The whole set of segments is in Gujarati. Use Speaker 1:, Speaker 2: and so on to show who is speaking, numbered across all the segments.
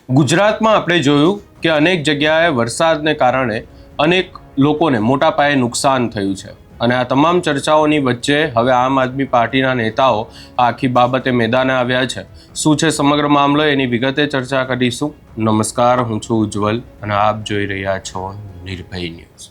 Speaker 1: ગુજરાતમાં આપણે જોયું કે અનેક જગ્યાએ વરસાદને કારણે અનેક લોકોને મોટા પાયે નુકસાન થયું છે અને આ તમામ ચર્ચાઓની વચ્ચે હવે આમ આદમી પાર્ટીના નેતાઓ આ આખી બાબતે મેદાને આવ્યા છે. શું છે સમગ્ર મામલો, એની વિગતે ચર્ચા કરીશું. નમસ્કાર, હું છું ઉજ્જવલ અને આપ જોઈ રહ્યા છો નિર્ભય ન્યૂઝ.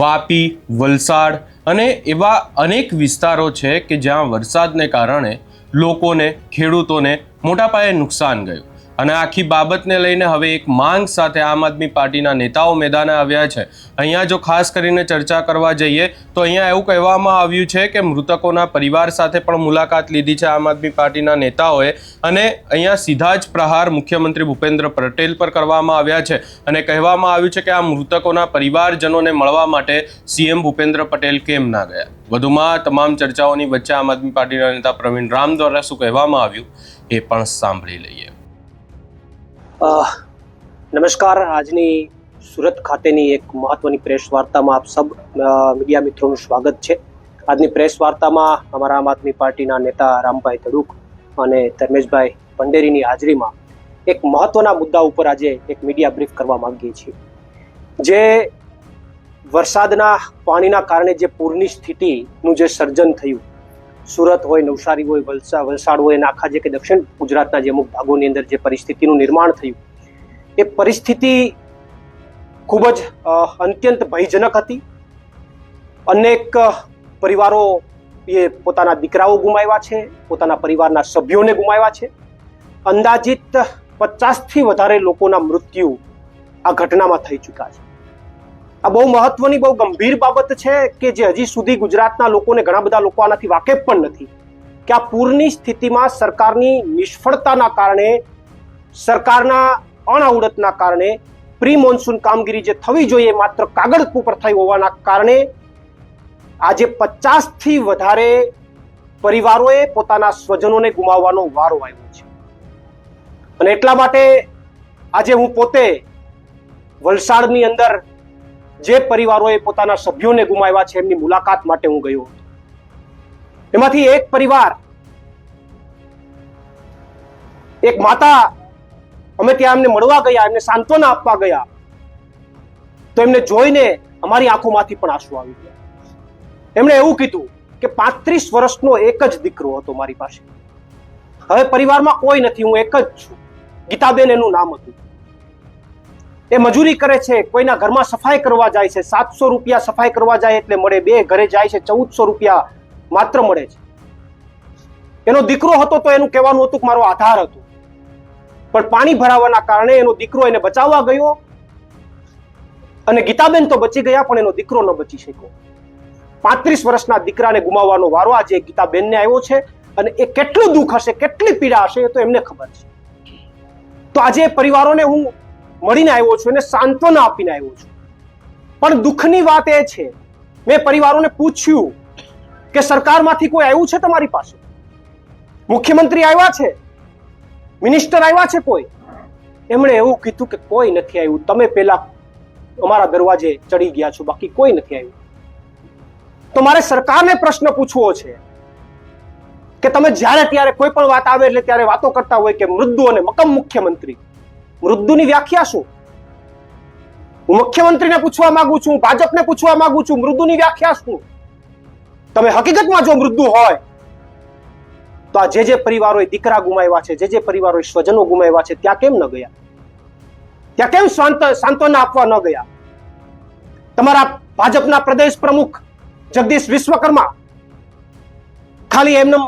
Speaker 1: વાપી, વલસાડ અને એવા અનેક વિસ્તારો છે કે જ્યાં વરસાદને કારણે લોકોને, ખેડૂતોને મોટા પાયે નુકસાન ગયું અને આખી બાબતને લઈને હવે એક માંગ સાથે આમ આદમી પાર્ટીના નેતાઓ મેદાને આવ્યા છે. અહીંયા જો ખાસ કરીને ચર્ચા કરવા જઈએ તો અહીંયા એવું કહેવામાં આવ્યું છે કે મૃતકોના પરિવાર સાથે પણ મુલાકાત લીધી છે આમ આદમી પાર્ટીના નેતાઓએ અને અહીંયા સીધા જ પ્રહાર મુખ્યમંત્રી ભૂપેન્દ્ર પટેલ પર કરવામાં આવ્યા છે અને કહેવામાં આવ્યું છે કે આ મૃતકોના પરિવારજનોને મળવા માટે સીએમ ભૂપેન્દ્ર પટેલ કેમ ના ગયા. વધુમાં તમામ ચર્ચાઓની વચ્ચે આમ આદમી પાર્ટીના નેતા પ્રવીણ રામ દ્વારા શું કહેવામાં આવ્યું એ પણ સાંભળી લઈએ.
Speaker 2: નમસ્કાર. આજની સુરત ખાતેની એક મહત્વની પ્રેસ વાર્તામાં આપ સબ મીડિયા મિત્રોનું સ્વાગત છે. આજની પ્રેસ વાર્તામાં અમારા આમ આદમી પાર્ટીના નેતા રામભાઈ ધડુક અને ધર્મેશભાઈ ભંડેરીની હાજરીમાં એક મહત્વના મુદ્દા ઉપર આજે એક મીડિયા બ્રીફ કરવા માંગીએ છીએ. જે વરસાદના પાણીના કારણે જે પૂરની સ્થિતિનું જે સર્જન થયું, સુરત હોય, નવસારી હોય, વલસાડ હોય અને આખા જે કે દક્ષિણ ગુજરાતના જે અમુક ભાગોની અંદર જે પરિસ્થિતિનું નિર્માણ થયું, એ પરિસ્થિતિ ખૂબ જ અત્યંત ભયજનક હતી. અનેક પરિવારો એ પોતાના દીકરાઓ ગુમાવ્યા છે, પોતાના પરિવારના સભ્યોને ગુમાવ્યા છે. અંદાજિત 50થી વધારે લોકોના મૃત્યુ આ ઘટનામાં થઈ ચૂક્યા છે. આ બહુ મહત્વની, બહુ ગંભીર બાબત છે કે જે હજી સુધી ગુજરાતના લોકોને, ઘણા બધા લોકો આનાથી વાકેફ પણ નથી કે આ પૂરની સ્થિતિમાં સરકારની નિષ્ફળતાના કારણે, સરકારના અણાવડતના કારણે પ્રી મોન્સૂન કામગીરી જે થવી જોઈએ માત્ર કાગળ ઉપર થઈ હોવાના કારણે આજે 50થી વધારે પરિવારોએ પોતાના સ્વજનોને ગુમાવવાનો વારો આવ્યો છે. અને એટલા માટે આજે હું પોતે વલસાડની અંદર જે પરિવારોએ પોતાના સભ્યોને ગુમાવ્યા છે એમની મુલાકાત માટે હું ગયો હતો. એમાંથી એક પરિવાર, એક માતા, અમે ત્યાં એમને મળવા ગયા, એમને સાંત્વના આપવા ગયા તો એમને જોઈને અમારી આંખોમાંથી પણ આંસુ આવી ગયા. એમણે એવું કીધું કે 35 વર્ષનો એક જ દીકરો હતો મારી પાસે, હવે પરિવારમાં કોઈ નથી, હું એક જ છું. ગીતાબેન એનું નામ હતું. એ મજૂરી કરે છે, કોઈના ઘરમાં સફાઈ કરવા જાય છે, 700 રૂપિયા સફાઈ કરવા જાય એટલે મળે, 2 ઘરે જાય છે 1400 રૂપિયા માત્ર મળે છે. એનો દીકરો હતો તો એનું કહેવાનું હતું કે મારો આધાર હતો, પણ પાણી ભરાવાના કારણે એનો દીકરો એને બચાવવા ગયો અને ગીતાબેન તો બચી ગયા પણ એનો દીકરો ન બચી શક્યો. 35 વર્ષના દીકરાને ગુમાવવાનો વારો આજે ગીતાબેનને આવ્યો છે અને એ કેટલું દુઃખ હશે, કેટલી પીડા હશે એ તો એમને ખબર છે. તો આજે પરિવારોને હું મળીને આવ્યો છું, એને સાંત્વના આપીને આવ્યો છું. પણ દુઃખની વાત એ છે, મેં પરિવારોને પૂછ્યું કે સરકારમાંથી કોઈ આવ્યું છે તમારી પાસે? મુખ્યમંત્રી આવ્યા છે? મિનિસ્ટર આવ્યા છે કોઈ? એમણે એવું કીધું કે કોઈ નથી આવ્યું, તમે પહેલા અમારા દરવાજે ચડી ગયા છો, બાકી કોઈ નથી આવ્યું. તો મારે સરકારને પ્રશ્ન પૂછવો છે કે તમે જ્યારે ત્યારે કોઈ પણ વાત આવે એટલે ત્યારે વાતો કરતા હોય કે મૃદુ અને મક્કમ મુખ્યમંત્રી. મૃદુની વ્યાખ્યા શું? હું મુખ્યમંત્રીને પૂછવા માંગુ છું, ભાજપને પૂછવા માંગુ છું, મૃદુની વ્યાખ્યા શું? તમે હકીકતમાં જો મૃદુ હોય તો આ જે પરિવારોએ દીકરા ગુમાવ્યા છે, જે પરિવારોએ સ્વજનો ગુમાવ્યા છે, ત્યાં કેમ ન ગયા? ત્યાં કેમ સાંત્વના આપવા ન ગયા? તમારા ભાજપના પ્રદેશ પ્રમુખ જગદીશ વિશ્વકર્મા ખાલી એમને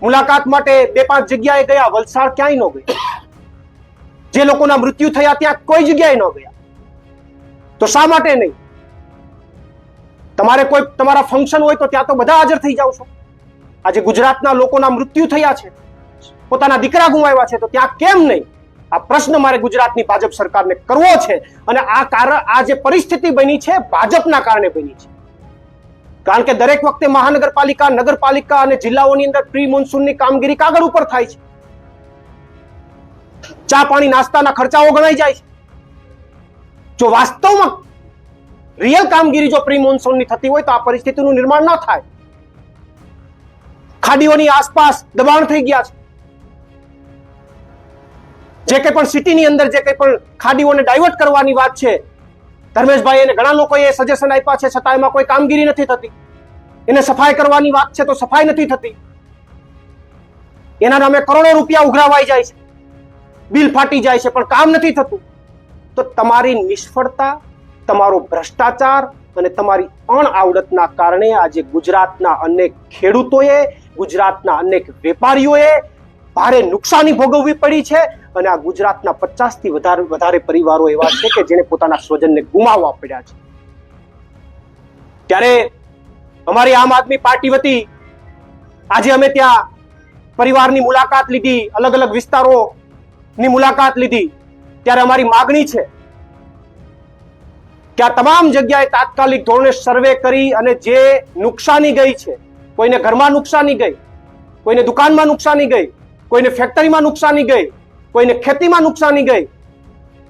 Speaker 2: મુલાકાત માટે 2-5 જગ્યાએ ગયા, વલસાડ ક્યાંય ન ગયા. જે લોકોના મૃત્યુ થયા ત્યાં કોઈ જગ્યાએ ન ગયા. તો શા માટે નહીં? તમારે કોઈ તમારા ફંક્શન હોય તો ત્યાં તો બધા હાજર થઈ જાવ છો. આજે ગુજરાતના લોકોના મૃત્યુ થયા છે, પોતાના દીકરા ગુમાવ્યા છે, તો ત્યાં કેમ નહીં? આ પ્રશ્ન મારે ગુજરાતની ભાજપ સરકારને કરવો છે. અને આ જે પરિસ્થિતિ બની છે ભાજપના કારણે બની છે. કારણ કે દરેક વખતે મહાનગરપાલિકા, નગરપાલિકા અને જિલ્લાઓની અંદર પ્રી મોન્સૂનની કામગીરી કાગળ ઉપર થાય છે. ચા પાણી નાસ્તાના ખર્ચાઓ ગણાઈ જાય છે. જો વાસ્તવમાં રિયલ કામગીરી જો પ્રી મોન્સૂનની થતી હોય તો આ પરિસ્થિતિનું નિર્માણ ન થાય. ખાડીઓની આસપાસ દબાણ થઈ ગયા છે. જે કંઈ પણ સિટીની અંદર જે કંઈ પણ ખાડીઓને ડાયવર્ટ કરવાની વાત છે, ધર્મેશભાઈ અને ઘણા લોકોએ સજેશન આપ્યા છે, છતાં એમાં કોઈ કામગીરી નથી થતી. એને સફાઈ કરવાની વાત છે તો સફાઈ નથી થતી. એના નામે કરોડો રૂપિયા ઉઘરાવાઈ જાય છે, બિલ ફાટી જાય છે, પણ કામ નથી થતું. તો તમારી નિષ્ફળતા, તમારો ભ્રષ્ટાચાર અને તમારી અણઆવડતના કારણે આજે ગુજરાતના અનેક ખેડૂતોએ, ગુજરાતના અનેક વેપારીઓએ ભારે નુકસાની ભોગવવી પડી છે. અને આ ગુજરાતના 50 થી વધારે પરિવારો એવા છે કે જેને પોતાના સ્વજનને ગુમાવવા પડ્યા છે. ત્યારે અમારી આમ આદમી પાર્ટી વતી આજે અમે ત્યાં પરિવારની મુલાકાત લીધી, અલગ અલગ વિસ્તારોની મુલાકાત લીધી. ત્યારે અમારી માગણી છે કે આ તમામ જગ્યાએ તાત્કાલિક ધોરણે સર્વે કરી અને જે નુકસાની ગઈ છે, કોઈને ઘરમાં નુકસાની ગઈ, કોઈને દુકાનમાં નુકસાની ગઈ, કોઈને ફેક્ટરીમાં નુકસાની ગઈ, કોઈને ખેતીમાં નુકસાની ગઈ,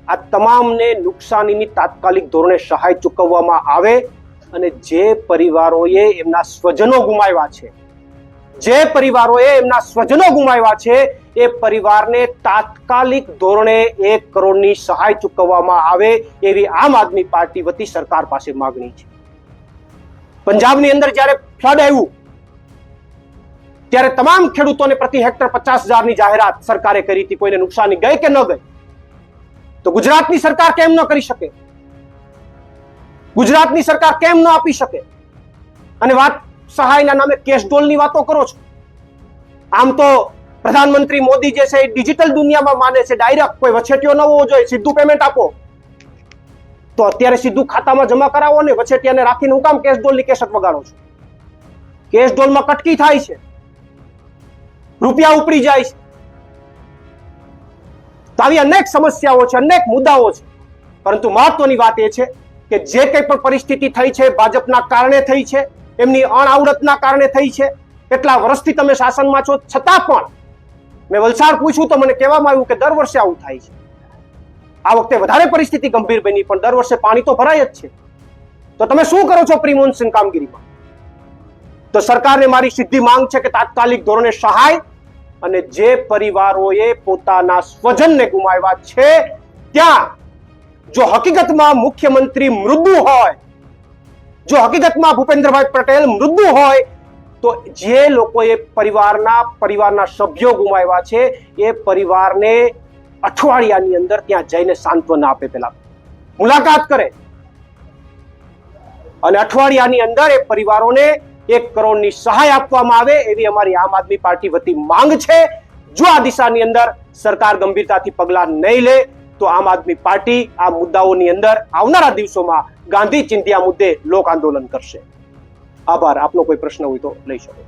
Speaker 2: આ તમામને નુકસાનીની તાત્કાલિક ધોરણે સહાય ચૂકવવામાં આવે. અને જે પરિવારોએ એમના સ્વજનો ગુમાવ્યા છે, જે પરિવારોએ એમના સ્વજનો ગુમાવ્યા છે, એ પરિવારને તાત્કાલિક ધોરણે 1 કરોડની સહાય ચૂકવવામાં આવે એવી આમ આદમી પાર્ટી વતી સરકાર પાસે માંગણી છે. પંજાબની અંદર જ્યારે ફ્લડ આવ્યું ત્યારે તમામ ખેડૂતોને પ્રતિ હેક્ટર 50,000ની જાહેરાત સરકારે કરી હતી. કોઈને નુકસાની ગઈ કે ન ગઈ? તો ગુજરાતની સરકાર કેમ ન કરી શકે? ગુજરાતની સરકાર કેમ ન આપી શકે? અને વાત સહાયના નામે કેશડોલની વાતો કરો છો. આમ તો પ્રધાનમંત્રી મોદી જે છે એ ડિજિટલ દુનિયામાં માને છે, ડાયરેક્ટ કોઈ વછેટિયો ન હોવો જોઈએ, સીધું પેમેન્ટ આપો. તો અત્યારે સીધું ખાતામાં જમા કરાવો ને વછેટિયાને રાખીને હું કામ કેશડોલની કેસટ વગાડો છો? કેશડોલમાં કટકી થાય છે, રૂપિયા ઉપડી જાય છે. તો આવી અનેક સમસ્યાઓ છે, અનેક મુદ્દાઓ છે. પરંતુ મહત્વની વાત એ છે કે જે કંઈ પણ પરિસ્થિતિ થઈ છે ભાજપના કારણે થઈ છે, એમની અણઆવડતના કારણે થઈ છે. એટલા વર્ષથી તમે શાસનમાં છો, છતાં પણ મેં વલસાડ પૂછ્યું તો મને કહેવામાં આવ્યું કે દર વર્ષે આવું થાય છે. આ વખતે વધારે પરિસ્થિતિ ગંભીર બની, પણ દર વર્ષે પાણી તો ભરાય જ છે. તો તમે શું કરો છો પ્રી મોન્સૂન કામગીરીમાં? તો સરકારને મારી સીધી માંગ છે કે તાત્કાલિક ધોરણે સહાય. અને જે પરિવારોએ પોતાના સ્વજનને ગુમાવ્યા છે ત્યાં જો હકીકતમાં મુખ્યમંત્રી મૃદુ હોય, જો હકીકતમાં ભૂપેન્દ્રભાઈ પટેલ મૃદુ હોય, તો જે લોકોએ પરિવારના સભ્યો ગુમાવ્યા છે એ પરિવારને અઠવાડિયાની અંદર ત્યાં જઈને સાંત્વના આપે, પેલા મુલાકાત કરે અને અઠવાડિયાની અંદર એ પરિવારોને 1 કરોડની સહાય આપવામાં આવે એવી અમારી આમ આદમી પાર્ટી વતી માંગ છે. જો આ દિશાની અંદર સરકાર ગંભીરતાથી પગલાં નહીં લે તો આમ આદમી પાર્ટી આ મુદ્દાઓની અંદર આવનારા દિવસોમાં ગાંધી ચિંધ્યા મુદ્દે લોક આંદોલન કરશે. આભાર. આપનો કોઈ પ્રશ્ન હોય તો લઈ શકો.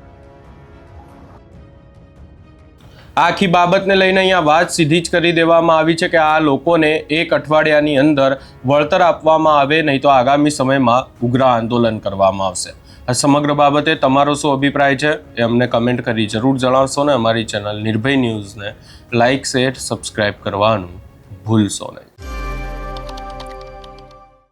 Speaker 1: આખી બાબતને લઈને અહીંયા વાત સીધી જ કરી દેવામાં આવી છે કે આ લોકોને 1 અઠવાડિયાની અંદર વળતર આપવામાં આવે, નહીં તો આગામી સમયમાં ઉગ્ર આંદોલન કરવામાં આવશે. આ સમગ્ર બાબતે તમારો શું અભિપ્રાય છે એ અમને કમેન્ટ કરી જરૂર જણાવશો ને અમારી ચેનલ નિર્ભય ન્યૂઝને લાઇક, શેર, સબસ્ક્રાઇબ કરવાનું ભૂલશો નહીં.